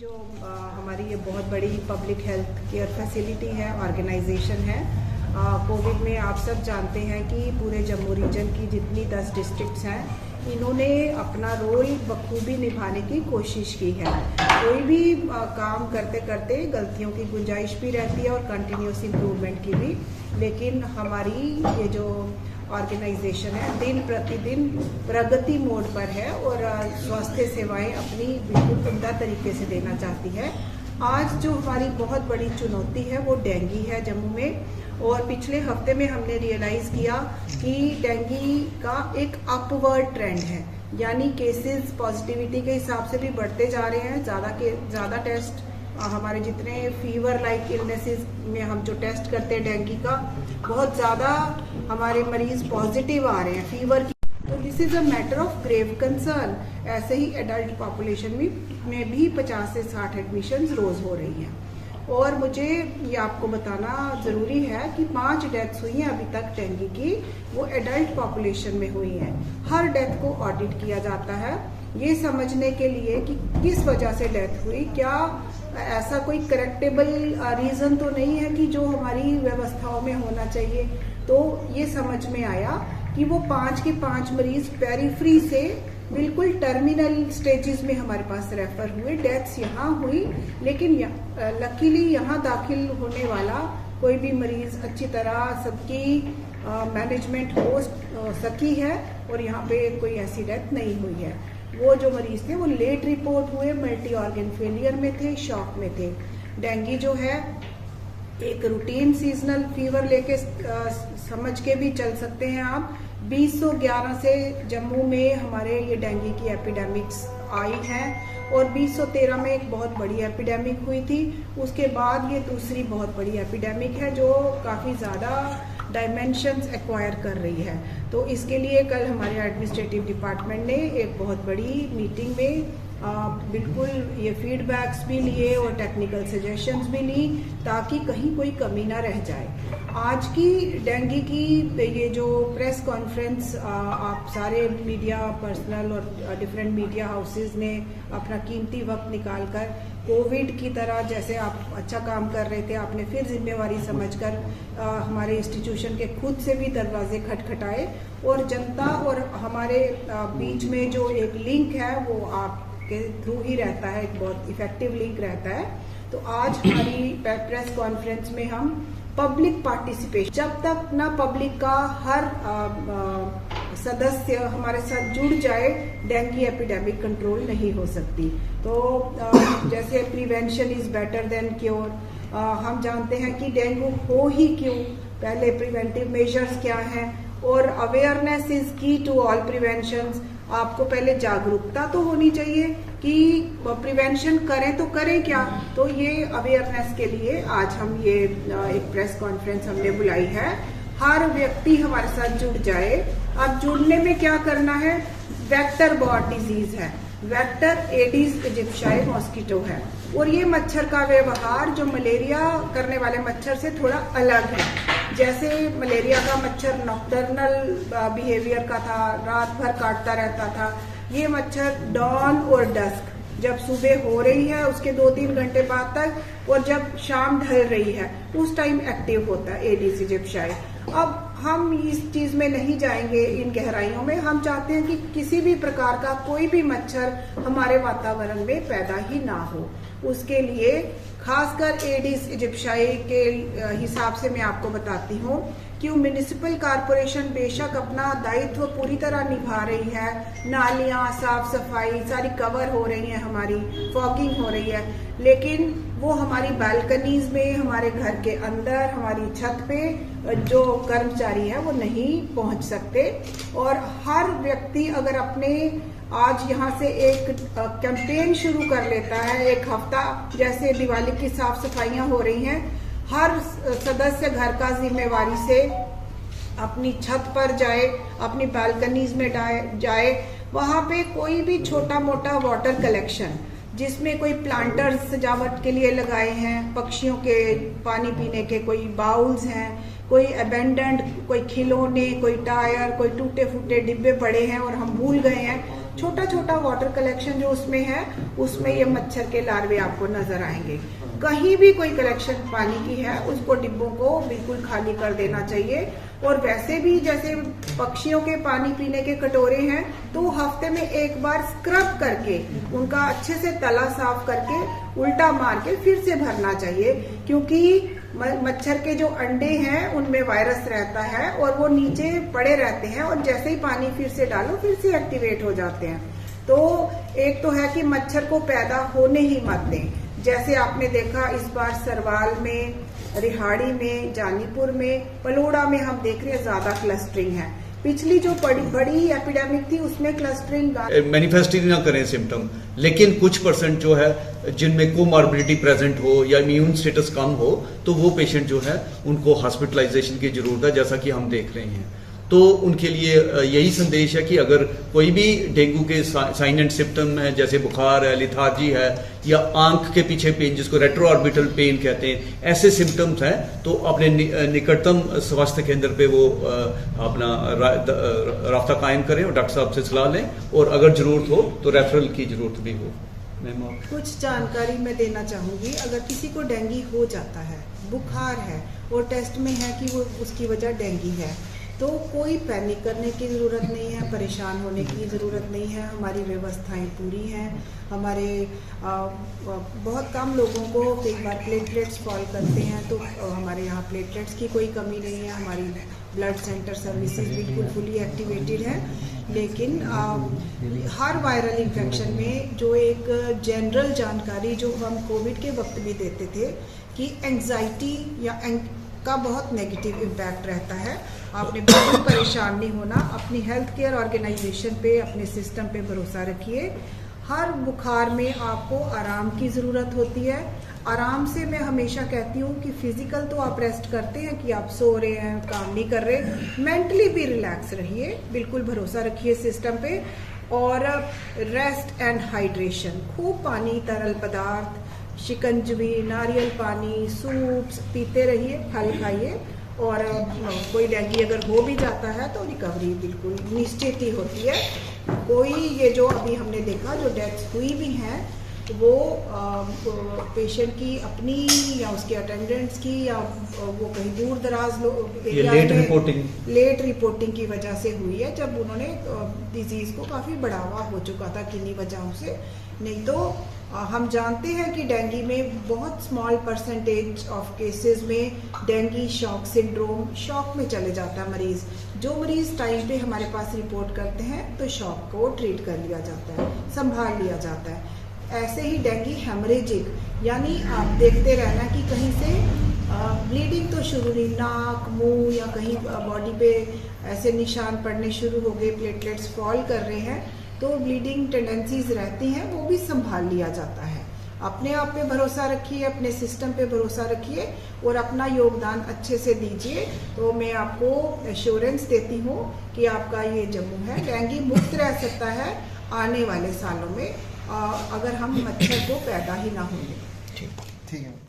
जो हमारी ये बहुत बड़ी पब्लिक हेल्थ केयर फैसिलिटी है, ऑर्गेनाइजेशन है। कोविड में आप सब जानते हैं कि पूरे जम्मू रीजन की जितनी 10 डिस्ट्रिक्ट्स हैं, इन्होंने अपना रोल बखूबी निभाने की कोशिश की है। कोई भी काम करते करते गलतियों की गुंजाइश भी रहती है और कंटिन्यूस इम्प्रूवमेंट की भी, लेकिन हमारी ये जो ऑर्गेनाइजेशन है दिन प्रतिदिन प्रगति मोड पर है और स्वास्थ्य सेवाएं अपनी बिल्कुल उम्दा तरीके से देना चाहती है। आज जो हमारी बहुत बड़ी चुनौती है वो डेंगू है जम्मू में, और पिछले हफ्ते में हमने रियलाइज़ किया कि डेंगू का एक अपवर्ड ट्रेंड है, यानी केसेस पॉजिटिविटी के हिसाब से भी बढ़ते जा रहे हैं। ज़्यादा टेस्ट हमारे जितने फीवर लाइक इलनेसेस में हम जो टेस्ट करते हैं डेंगू का, बहुत ज़्यादा हमारे मरीज पॉजिटिव आ रहे हैं फीवर की। तो this is a matter of grave concern. ऐसे ही एडल्ट पॉपुलेशन में भी 50 से 60 एडमिशन्स रोज़ हो रही हैं। और मुझे ये आपको बताना ज़रूरी है कि 5 डेथ्स हुई हैं अभी तक डेंगू की, वो एडल्ट पॉपुलेशन में हुई हैं। हर डेथ को ऑडिट किया जाता है ये समझने के लिए कि किस वजह से डेथ हुई, क्या ऐसा कोई करेक्टेबल रीज़न तो नहीं है कि जो हमारी व्यवस्थाओं में होना चाहिए। तो ये समझ में आया कि वो 5 के 5 मरीज पेरीफ्री से बिल्कुल टर्मिनल स्टेजेस में हमारे पास रेफर हुए। डेथ्स यहाँ हुई, लेकिन लकीली यहाँ दाखिल होने वाला कोई भी मरीज अच्छी तरह सबकी मैनेजमेंट हो सकी है और यहाँ पे कोई ऐसी डेथ नहीं हुई है। वो जो मरीज थे वो लेट रिपोर्ट हुए, मल्टी ऑर्गन फेलियर में थे, शॉक में थे। डेंगू जो है एक रूटीन सीजनल फीवर लेके समझ के भी चल सकते हैं आप। 2011 से जम्मू में हमारे ये डेंगू की एपिडेमिक्स आई हैं और 2013 में एक बहुत बड़ी एपिडेमिक हुई थी। उसके बाद ये दूसरी बहुत बड़ी एपिडेमिक है जो काफ़ी ज़्यादा डायमेंशंस एक्वायर कर रही है। तो इसके लिए कल हमारे एडमिनिस्ट्रेटिव डिपार्टमेंट ने एक बहुत बड़ी मीटिंग में बिल्कुल ये फीडबैक्स भी लिए और टेक्निकल सजेशंस भी ली ताकि कहीं कोई कमी ना रह जाए। आज की डेंगू की ये जो प्रेस कॉन्फ्रेंस आप सारे मीडिया पर्सनल और डिफरेंट मीडिया हाउसेस ने अपना कीमती वक्त निकालकर कोविड की तरह जैसे आप अच्छा काम कर रहे थे, आपने फिर जिम्मेवारी समझकर हमारे इंस्टीट्यूशन के खुद से भी दरवाजे खटखटाए और जनता और हमारे बीच में जो एक लिंक है वो आपके थ्रू ही रहता है, एक बहुत इफेक्टिव लिंक रहता है। तो आज हमारी प्रेस कॉन्फ्रेंस में हम पब्लिक पार्टिसिपेशन, जब तक ना पब्लिक का हर सदस्य हमारे साथ जुड़ जाए डेंगू एपिडेमिक कंट्रोल नहीं हो सकती। तो जैसे prevention is better than cure, हम जानते हैं कि डेंगू हो ही क्यों, पहले प्रिवेंटिव मेजर्स क्या हैं और अवेयरनेस इज की टू ऑल प्रिवेंशंस। आपको पहले जागरूकता तो होनी चाहिए कि प्रिवेंशन करें तो करें क्या। तो ये अवेयरनेस के लिए आज हम ये एक प्रेस कॉन्फ्रेंस हमने बुलाई है। हर व्यक्ति हमारे साथ जुड़ जाए। अब जुड़ने में क्या करना है, वेक्टर बॉर्न डिजीज है, वेक्टर एडिस इजिप्शियाई मॉस्किटो है और ये मच्छर का व्यवहार जो मलेरिया करने वाले मच्छर से थोड़ा अलग है। जैसे मलेरिया का मच्छर नॉक्टर्नल बिहेवियर का था, रात भर काटता रहता था, ये मच्छर डॉन और डस्क, जब सुबह हो रही है उसके 2-3 घंटे बाद तक और जब शाम ढल रही है उस टाइम एक्टिव होता है एडिस इजिप्शियाई। अब हम इस चीज में नहीं जाएंगे इन गहराइयों में। हम चाहते हैं कि किसी भी प्रकार का कोई भी मच्छर हमारे वातावरण में पैदा ही ना हो। उसके लिए खासकर एडिस इजिप्शियाई के हिसाब से मैं आपको बताती हूँ कि म्युनिसिपल कॉरपोरेशन बेशक अपना दायित्व पूरी तरह निभा रही है, नालियाँ साफ सफाई सारी कवर हो रही है, हमारी फॉगिंग हो रही है, लेकिन वो हमारी बालकनीज में, हमारे घर के अंदर, हमारी छत पे जो कर्मचारी है वो नहीं पहुंच सकते। और हर व्यक्ति अगर अपने आज यहाँ से एक कैंपेन शुरू कर लेता है, एक हफ्ता जैसे दिवाली की साफ सफाइयाँ हो रही हैं, हर सदस्य घर का जिम्मेवारी से अपनी छत पर जाए, अपनी बालकनीज में जाए, वहाँ पे कोई भी छोटा मोटा वाटर कलेक्शन जिसमें कोई प्लांटर्स सजावट के लिए लगाए हैं, पक्षियों के पानी पीने के कोई बाउल्स हैं, कोई अबेंडेंड कोई खिलौने, कोई टायर, कोई टूटे फूटे डिब्बे पड़े हैं और हम भूल गए हैं, छोटा छोटा वाटर कलेक्शन जो उसमें है, उसमें ये मच्छर के लार्वे आपको नजर आएंगे। कहीं भी कोई कलेक्शन पानी की है, उसको डिब्बों को बिल्कुल खाली कर देना चाहिए। और वैसे भी जैसे पक्षियों के पानी पीने के कटोरे हैं, तो हफ्ते में एक बार स्क्रब करके उनका अच्छे से तला साफ करके उल्टा मार के फिर से भरना चाहिए, क्योंकि मच्छर के जो अंडे हैं उनमें वायरस रहता है और वो नीचे पड़े रहते हैं, और जैसे ही पानी फिर से डालो फिर से एक्टिवेट हो जाते हैं। तो एक तो है कि मच्छर को पैदा होने ही मत दें। जैसे आपने देखा इस बार सरवाल में, रिहाड़ी में, जानीपुर में, पलोड़ा में हम देख रहे हैं ज्यादा क्लस्टरिंग है। पिछली जो बड़ी एपिडेमिक थी उसमें क्लस्टरिंग मैनिफेस्ट ही ना करें सिम्टम, लेकिन कुछ परसेंट जो है जिनमें कोमॉर्बिडिटी प्रेजेंट हो या इम्यून स्टेटस कम हो, तो वो पेशेंट जो है उनको हॉस्पिटलाइजेशन की जरूरत है, जैसा कि हम देख रहे हैं। तो उनके लिए यही संदेश है कि अगर कोई भी डेंगू के साइन एंड सिम्टम है, जैसे बुखार है, लिथार्जी है, या आंख के पीछे पेन जिसको रेट्रो ऑर्बिटल पेन कहते हैं, ऐसे सिम्टम्स हैं, तो अपने निकटतम स्वास्थ्य केंद्र पे वो अपना राब्ता कायम करें और डॉक्टर साहब से सलाह लें, और अगर जरूरत हो तो रेफरल की जरूरत भी हो। कुछ जानकारी मैं देना चाहूंगी। अगर किसी को डेंगू हो जाता है, बुखार है और टेस्ट में है कि वो उसकी वजह डेंगू है, तो कोई पैनिक करने की ज़रूरत नहीं है, परेशान होने की ज़रूरत नहीं है। हमारी व्यवस्थाएं पूरी हैं। हमारे बहुत कम लोगों को कई बार प्लेटलेट्स फॉल करते हैं, तो हमारे यहाँ प्लेटलेट्स की कोई कमी नहीं है। हमारी ब्लड सेंटर सर्विसेज बिल्कुल फुली एक्टिवेटेड है। लेकिन हर वायरल इन्फेक्शन में जो एक जनरल जानकारी जो हम कोविड के वक्त भी देते थे कि एंग्जाइटी या का बहुत नेगेटिव इम्पैक्ट रहता है। आपने बिल्कुल परेशान नहीं होना। अपनी हेल्थ केयर ऑर्गेनाइजेशन पे, अपने सिस्टम पे भरोसा रखिए। हर बुखार में आपको आराम की ज़रूरत होती है। आराम से मैं हमेशा कहती हूँ कि फिजिकल तो आप रेस्ट करते हैं कि आप सो रहे हैं, काम नहीं कर रहे, मेंटली भी रिलैक्स रहिए, बिल्कुल भरोसा रखिए सिस्टम पे। और रेस्ट एंड हाइड्रेशन, खूब पानी, तरल पदार्थ, शिकंजवी, नारियल पानी, सूप्स पीते रहिए, फल खाइए। और कोई डेंगू अगर हो भी जाता है तो रिकवरी बिल्कुल निश्चित ही होती है। कोई ये जो अभी हमने देखा जो डेथ्स हुई भी हैं, वो पेशेंट की अपनी या उसके अटेंडेंट्स की या वो कहीं दूर दराज लेट रिपोर्टिंग की वजह से हुई है, जब उन्होंने डिजीज को काफ़ी बढ़ावा हो चुका था किन्हीं वजहों से। नहीं तो हम जानते हैं कि डेंगू में बहुत स्मॉल परसेंटेज ऑफ केसेस में डेंगू शॉक सिंड्रोम, शॉक में चले जाता है मरीज। जो मरीज टाइम पे हमारे पास रिपोर्ट करते हैं तो शॉक को ट्रीट कर लिया जाता है, संभाल लिया जाता है। ऐसे ही डेंगू हेमरेजिक, यानी आप देखते रहना कि कहीं से ब्लीडिंग तो शुरू नहीं, नाक, मुंह या कहीं बॉडी पे ऐसे निशान पड़ने शुरू हो गए, प्लेटलेट्स फॉल कर रहे हैं, तो ब्लीडिंग टेंडेंसीज रहती हैं, वो भी संभाल लिया जाता है। अपने आप पे भरोसा रखिए, अपने सिस्टम पे भरोसा रखिए और अपना योगदान अच्छे से दीजिए। तो मैं आपको एश्योरेंस देती हूँ कि आपका ये जम्मू है डेंगू मुक्त रह सकता है आने वाले सालों में, अगर हम मच्छर को पैदा ही ना होने। ठीक है।